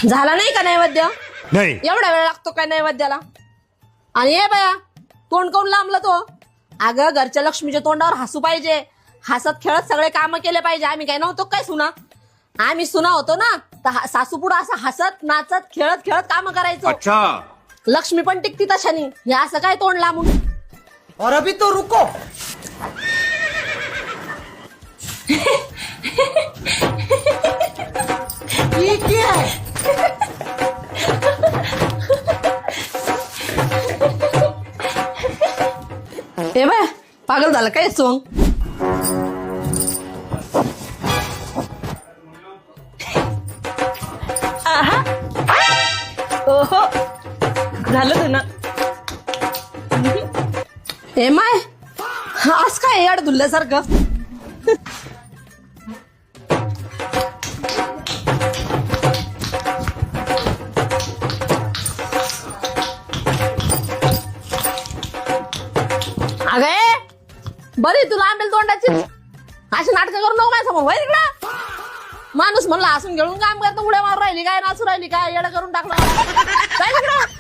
झाला नाही का नैवेद्य? नाही. एवढा वेळ लागतो काय नैवेद्याला? आणि ये बाया, तोंड काऊन लांबला तो? अगं घरच्या लक्ष्मीच्या तोंडावर हसू पाहिजे, हसत खेळत सगळे काम केले पाहिजे. आम्ही काय नव्हतो काय सुना? आम्ही सुना होतो ना, तर सासू पुढं असं हसत नाचत खेळत खेळत काम करायचो. अच्छा. लक्ष्मी पण टिकती तशानी. हे असं काय तोंड लांबून? और अभी तो रुको. ये क्या है? हे बाय, पागल झालं काय सोंग? ओहो, झालं तुला. हे माय, आज काय याड धुल्ल्यासारखं? अगे बरी तुला आंबेल तोंडाची अशी नाटकं करू नको काय समोर. वय तिकडं माणूस म्हणला हसून घेऊन काम करतो, उड्या मारून राहिली काय, नाचू राहिली काय, येडं करून टाकलं काय तिकडं.